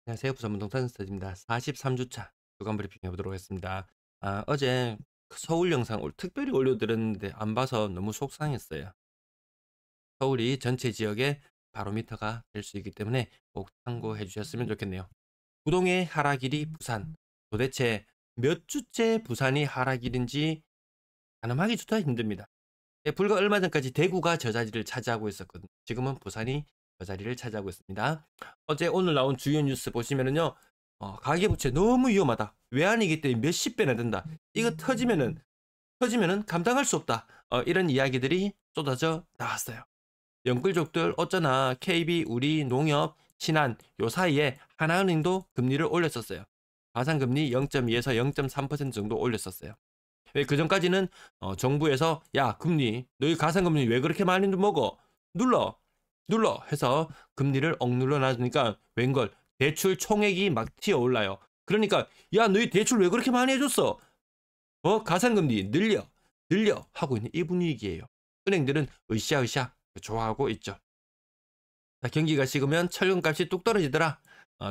안녕하세요. 부산부동산 스터디입니다. 43주차 주간 브리핑 해보도록 하겠습니다. 어제 그 서울 영상 특별히 올려드렸는데 안 봐서 너무 속상했어요. 서울이 전체 지역의 바로미터가 될 수 있기 때문에 꼭 참고해 주셨으면 좋겠네요. 부동의 하락일이 부산. 도대체 몇 주째 부산이 하락일인지 가늠하기조차 힘듭니다. 불과 얼마 전까지 대구가 저 자리를 차지하고 있었거든요. 지금은 부산이 저 자리를 차지하고 있습니다. 어제 오늘 나온 주요 뉴스 보시면은요. 가계부채 너무 위험하다. 외환위기 때문에 몇십 배나 된다. 이거 터지면은 감당할 수 없다. 이런 이야기들이 쏟아져 나왔어요. 영끌족들 어쩌나 KB, 우리, 농협, 신한 요 사이에 하나은행도 금리를 올렸었어요. 가상금리 0.2에서 0.3% 정도 올렸었어요. 그 전까지는 정부에서 야 금리 너희 가상금리 왜 그렇게 많이 먹어 눌러 해서 금리를 억눌러 놔주니까 웬걸 대출 총액이 막 튀어올라요. 그러니까 야 너희 대출 왜 그렇게 많이 해줬어 가상금리 늘려 하고 있는 이 분위기예요. 은행들은 으쌰으쌰 좋아하고 있죠. 자, 경기가 식으면 철근값이 뚝 떨어지더라.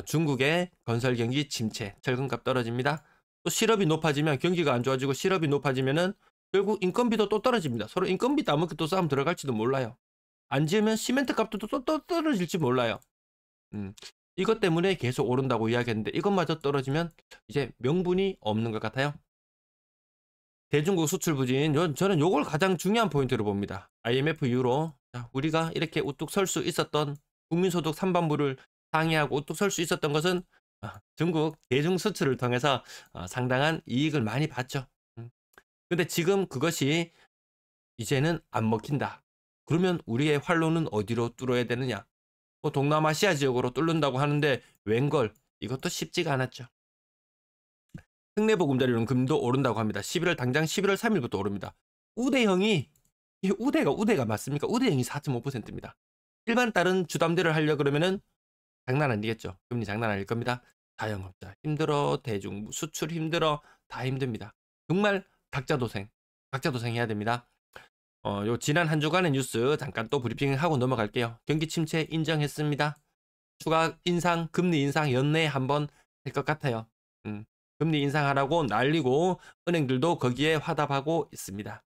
중국의 건설 경기 침체 철근값 떨어집니다. 또 실업이 높아지면 경기가 안 좋아지고 실업이 높아지면은 결국 인건비도 또 떨어집니다. 서로 인건비 따먹게 또 싸움 들어갈지도 몰라요. 안 지으면 시멘트 값도 또 떨어질지 몰라요. 음, 이것 때문에 계속 오른다고 이야기했는데 이것마저 떨어지면 이제 명분이 없는 것 같아요. 대중국 수출 부진 저는 요걸 가장 중요한 포인트로 봅니다. IMF 이후로 우리가 이렇게 우뚝 설 수 있었던 국민소득 3반부를 상회하고 우뚝 설 수 있었던 것은 중국 대중 수출을 통해서 상당한 이익을 많이 봤죠. 근데 지금 그것이 이제는 안 먹힌다. 그러면 우리의 활로는 어디로 뚫어야 되느냐? 뭐 동남아시아 지역으로 뚫는다고 하는데 웬걸 이것도 쉽지가 않았죠. 특례보금자리론 금도 오른다고 합니다. 11월 당장 11월 3일부터 오릅니다. 우대형이 우대가 맞습니까? 우대형이 4.5%입니다. 일반 다른 주담대를 하려 그러면은 장난 아니겠죠. 금리 장난 아닐 겁니다. 자영업자 힘들어, 대중 수출 힘들어, 다 힘듭니다. 정말 각자 도생 해야 됩니다. 요 지난 한 주간의 뉴스 잠깐 또 브리핑하고 넘어갈게요. 경기 침체 인정했습니다. 추가 인상, 금리 인상 연내에 한번 할 것 같아요. 금리 인상하라고 난리고 은행들도 거기에 화답하고 있습니다.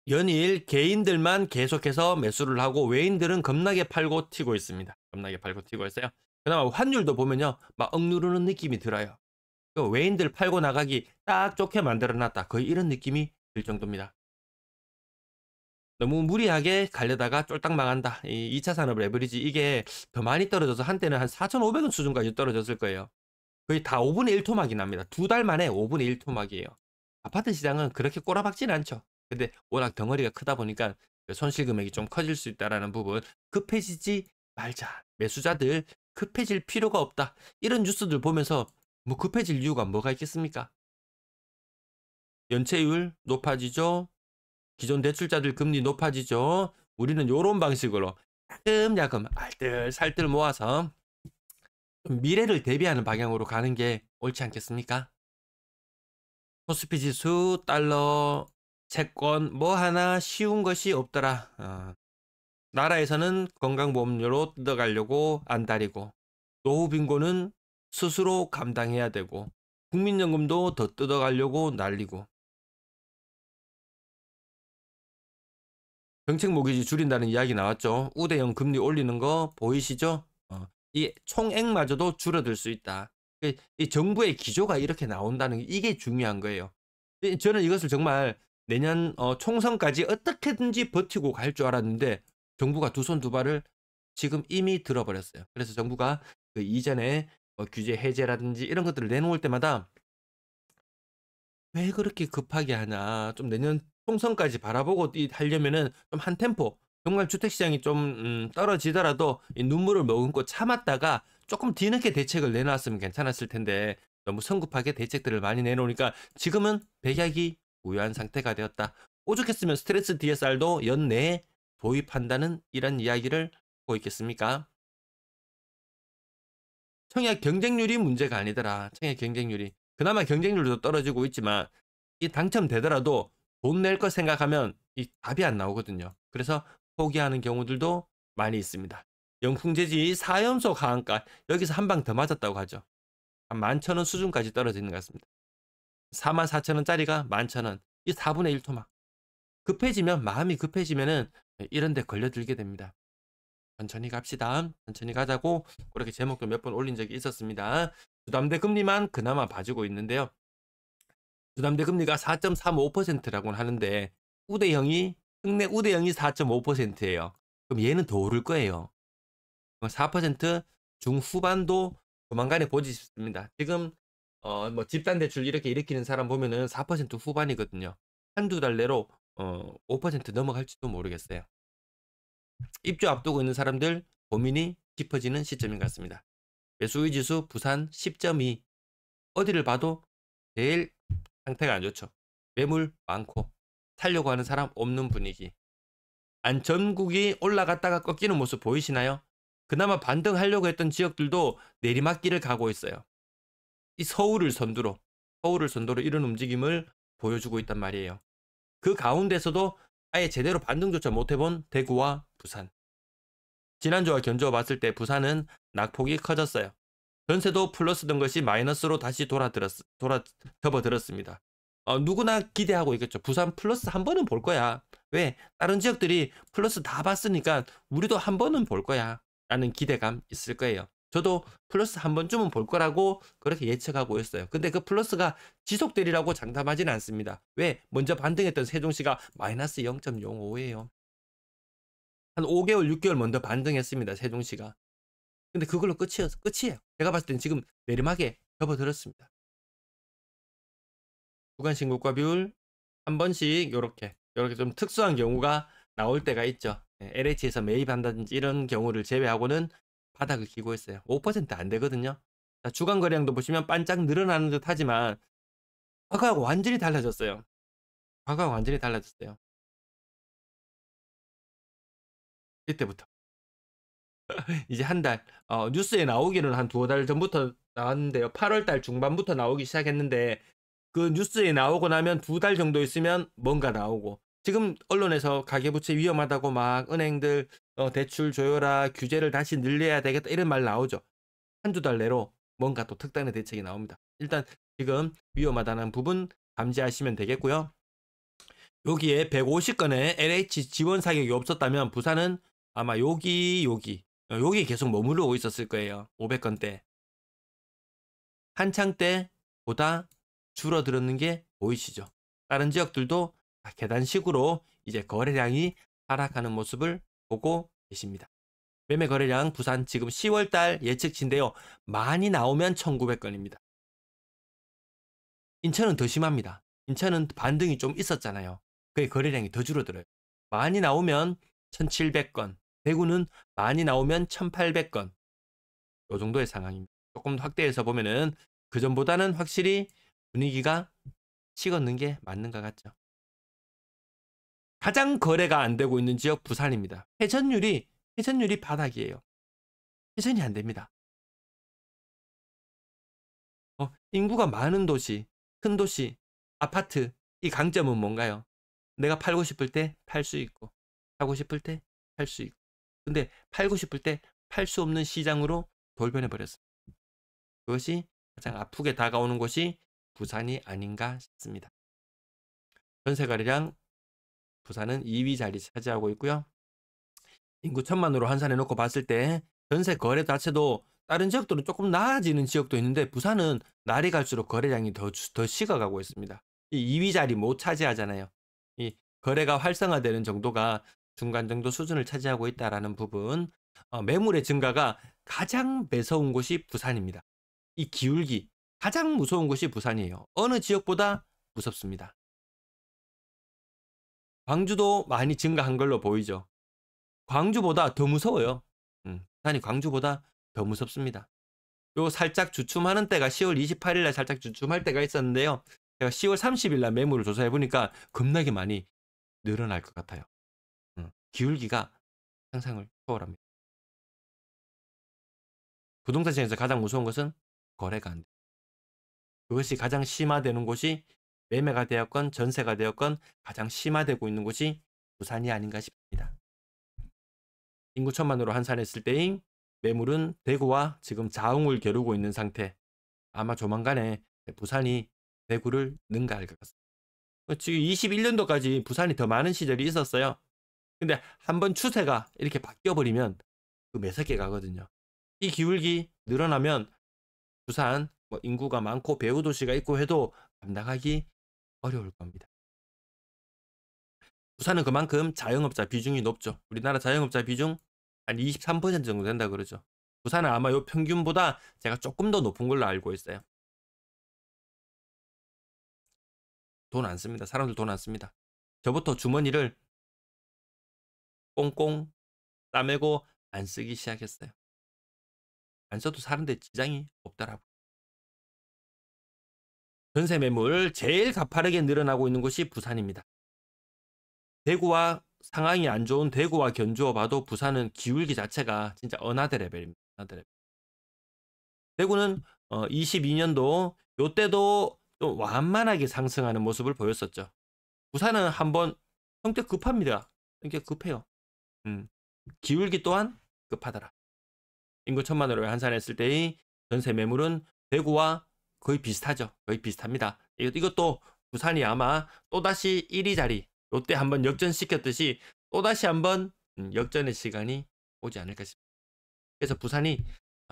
연일 개인들만 계속해서 매수를 하고 외인들은 겁나게 팔고 튀고 있습니다. 겁나게 팔고 튀고 있어요. 그나마 환율도 보면요. 막 억누르는 느낌이 들어요. 그 외인들 팔고 나가기 딱 좋게 만들어놨다. 거의 이런 느낌이 들 정도입니다. 너무 무리하게 가려다가 쫄딱 망한다. 이 2차 산업 레버리지 이게 더 많이 떨어져서 한때는 한 4,500원 수준까지 떨어졌을 거예요. 거의 다 5분의 1 토막이 납니다. 2달 만에 5분의 1 토막이에요. 아파트 시장은 그렇게 꼬라박진 않죠. 근데 워낙 덩어리가 크다 보니까 손실 금액이 좀 커질 수 있다는 부분 급해지지 말자. 매수자들 급해질 필요가 없다. 이런 뉴스들 보면서 뭐 급해질 이유가 뭐가 있겠습니까? 연체율 높아지죠. 기존 대출자들 금리 높아지죠. 우리는 요런 방식으로 야금야금 알뜰살뜰 모아서 미래를 대비하는 방향으로 가는 게 옳지 않겠습니까? 코스피 지수, 달러, 채권 뭐 하나 쉬운 것이 없더라. 나라에서는 건강보험료로 뜯어가려고 안달이고 노후빈고는 스스로 감당해야 되고 국민연금도 더 뜯어가려고 난리고 정책 모기지 줄인다는 이야기 나왔죠. 우대형 금리 올리는 거 보이시죠? 이 총액마저도 줄어들 수 있다. 이 정부의 기조가 이렇게 나온다는 이게 중요한 거예요. 저는 이것을 정말 내년 총선까지 어떻게든지 버티고 갈 줄 알았는데 정부가 두 손 두 발을 지금 이미 들어버렸어요. 그래서 정부가 그 이전에 규제 해제라든지 이런 것들을 내놓을 때마다 왜 그렇게 급하게 하냐. 좀 내년 총선까지 바라보고 하려면은 좀 한 템포 정말 주택시장이 좀 떨어지더라도 이 눈물을 머금고 참았다가 조금 뒤늦게 대책을 내놨으면 괜찮았을 텐데 너무 성급하게 대책들을 많이 내놓으니까 지금은 백약이 무효한 상태가 되었다. 오죽했으면 스트레스 DSR도 연내에 도입한다는 이런 이야기를 하고 있겠습니까? 청약 경쟁률이 문제가 아니더라. 청약 경쟁률이. 그나마 경쟁률도 떨어지고 있지만 이 당첨되더라도 돈 낼 거 생각하면 이 답이 안 나오거든요. 그래서 포기하는 경우들도 많이 있습니다. 영풍재지 4연소 강한가 여기서 한 방 더 맞았다고 하죠. 한 11,000원 수준까지 떨어져 있는 것 같습니다. 44,000원짜리가 11,000원. 이 4분의 1 토막. 급해지면 마음이 급해지면은 이런 데 걸려들게 됩니다. 천천히 갑시다. 천천히 가자고 그렇게 제목도 몇 번 올린 적이 있었습니다. 주담대 금리만 그나마 봐주고 있는데요. 주담대 금리가 4.35%라고는 하는데 우대형이 특례 우대형이 4.5%예요. 그럼 얘는 더 오를 거예요. 4% 중후반도 조만간에 보지 싶습니다. 지금 뭐 집단 대출 이렇게 일으키는 사람 보면은 4% 후반이거든요. 한두 달 내로 5% 넘어갈지도 모르겠어요. 입주 앞두고 있는 사람들 고민이 깊어지는 시점인 것 같습니다. 매수의 지수 부산 10.2. 어디를 봐도 제일 상태가 안 좋죠. 매물 많고 살려고 하는 사람 없는 분위기. 안전국이 올라갔다가 꺾이는 모습 보이시나요? 그나마 반등하려고 했던 지역들도 내리막길을 가고 있어요. 이 서울을 선두로 이런 움직임을 보여주고 있단 말이에요. 그 가운데서도 아예 제대로 반등조차 못해본 대구와 부산. 지난주와 견주어 봤을 때 부산은 낙폭이 커졌어요. 전세도 플러스던 것이 마이너스로 다시 접어들었습니다. 누구나 기대하고 있겠죠. 부산 플러스 한 번은 볼 거야. 왜? 다른 지역들이 플러스 다 봤으니까 우리도 한 번은 볼 거야. 라는 기대감 있을 거예요. 저도 플러스 한 번쯤은 볼 거라고 그렇게 예측하고 있어요. 근데 그 플러스가 지속되리라고 장담하지는 않습니다. 왜? 먼저 반등했던 세종시가 마이너스 0.05예요. 한 5개월, 6개월 먼저 반등했습니다. 세종시가. 근데 그걸로 끝이에요. 제가 봤을 땐 지금 내리막에 접어들었습니다. 구간 신고가 비율 한 번씩 요렇게 좀 특수한 경우가 나올 때가 있죠. LH에서 매입한다든지 이런 경우를 제외하고는 바닥을 기고 있어요. 5%안 되거든요. 자, 주간 거래량도 보시면 반짝 늘어나는 듯 하지만 과거하고 완전히 달라졌어요. 이때부터 이제 한 달, 뉴스에 나오기는 한 두어 달 전부터 나왔는데요. 8월 달 중반부터 나오기 시작했는데 그 뉴스에 나오고 나면 두 달 정도 있으면 뭔가 나오고 지금 언론에서 가계부채 위험하다고 막 은행들 대출 조여라, 규제를 다시 늘려야 되겠다 이런 말 나오죠. 한두 달 내로 뭔가 또 특단의 대책이 나옵니다. 일단 지금 위험하다는 부분 감지하시면 되겠고요. 여기에 150건의 LH 지원 사격이 없었다면 부산은 아마 여기 계속 머무르고 있었을 거예요. 500건대. 한창 때보다 줄어들었는 게 보이시죠? 다른 지역들도 계단식으로 이제 거래량이 하락하는 모습을 보고 계십니다. 매매 거래량 부산 지금 10월달 예측치인데요. 많이 나오면 1900건입니다. 인천은 더 심합니다. 인천은 반등이 좀 있었잖아요. 그의 거래량이 더 줄어들어요. 많이 나오면 1700건, 대구는 많이 나오면 1800건. 이 정도의 상황입니다. 조금 확대해서 보면은 그 전보다는 확실히 분위기가 식었는 게 맞는 것 같죠. 가장 거래가 안 되고 있는 지역 부산입니다. 회전율이 바닥이에요. 회전이 안 됩니다. 인구가 많은 도시, 큰 도시, 아파트 이 강점은 뭔가요? 내가 팔고 싶을 때 팔 수 있고 사고 싶을 때 살 수 있고 근데 팔고 싶을 때 팔 수 없는 시장으로 돌변해 버렸습니다. 그것이 가장 아프게 다가오는 곳이 부산이 아닌가 싶습니다. 전세 거래량 부산은 2위 자리 차지하고 있고요. 인구 1000만으로 환산해 놓고 봤을 때 전세 거래 자체도 다른 지역들은 조금 나아지는 지역도 있는데 부산은 날이 갈수록 거래량이 더 식어가고 있습니다. 이 2위 자리 못 차지하잖아요. 이 거래가 활성화되는 정도가 중간 정도 수준을 차지하고 있다라는 부분. 매물의 증가가 가장 매서운 곳이 부산입니다. 이 기울기 가장 무서운 곳이 부산이에요. 어느 지역보다 무섭습니다. 광주도 많이 증가한 걸로 보이죠. 광주보다 더 무서워요. 부산이 광주보다 더 무섭습니다. 요 살짝 주춤하는 때가 10월 28일 날 살짝 주춤할 때가 있었는데요. 제가 10월 30일 날 매물을 조사해 보니까 겁나게 많이 늘어날 것 같아요. 기울기가 상상을 초월합니다. 부동산 시장에서 가장 무서운 것은 거래가 안 돼. 그것이 가장 심화되는 곳이 매매가 되었건 전세가 되었건 가장 심화되고 있는 곳이 부산이 아닌가 싶습니다. 인구 1000만으로 환산했을 때의 매물은 대구와 지금 자웅을 겨루고 있는 상태. 아마 조만간에 부산이 대구를 능가할 것 같습니다. 지금 21년도까지 부산이 더 많은 시절이 있었어요. 근데 한번 추세가 이렇게 바뀌어버리면 그 매섭게 가거든요. 이 기울기 늘어나면 부산 뭐 인구가 많고 배후 도시가 있고 해도 감당하기 어려울 겁니다. 부산은 그만큼 자영업자 비중이 높죠. 우리나라 자영업자 비중 한 23% 정도 된다 그러죠. 부산은 아마 요 평균보다 제가 조금 더 높은 걸로 알고 있어요. 돈 안 씁니다. 사람들 돈 안 씁니다. 저부터 주머니를 꽁꽁 싸매고 안 쓰기 시작했어요. 안 써도 사는데 지장이 없더라고. 전세 매물 제일 가파르게 늘어나고 있는 곳이 부산입니다. 대구와 상황이 안 좋은 대구와 견주어 봐도 부산은 기울기 자체가 진짜 어나더 레벨입니다. 어나더 레벨. 대구는 22년도 요때도 좀 완만하게 상승하는 모습을 보였었죠. 부산은 한번 성격 급합니다. 성격 급해요. 기울기 또한 급하더라. 인구 1000만으로 환산했을 때의 전세 매물은 대구와 거의 비슷하죠. 거의 비슷합니다. 이것도 부산이 아마 또다시 1위 자리, 롯데 한번 역전시켰듯이 또다시 한번 역전의 시간이 오지 않을까 싶습니다. 그래서 부산이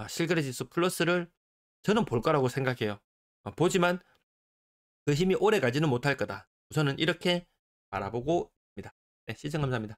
실거래지수 플러스를 저는 볼 거라고 생각해요. 보지만 그 힘이 오래 가지는 못할 거다. 우선은 이렇게 바라보고 있습니다. 네, 시청 감사합니다.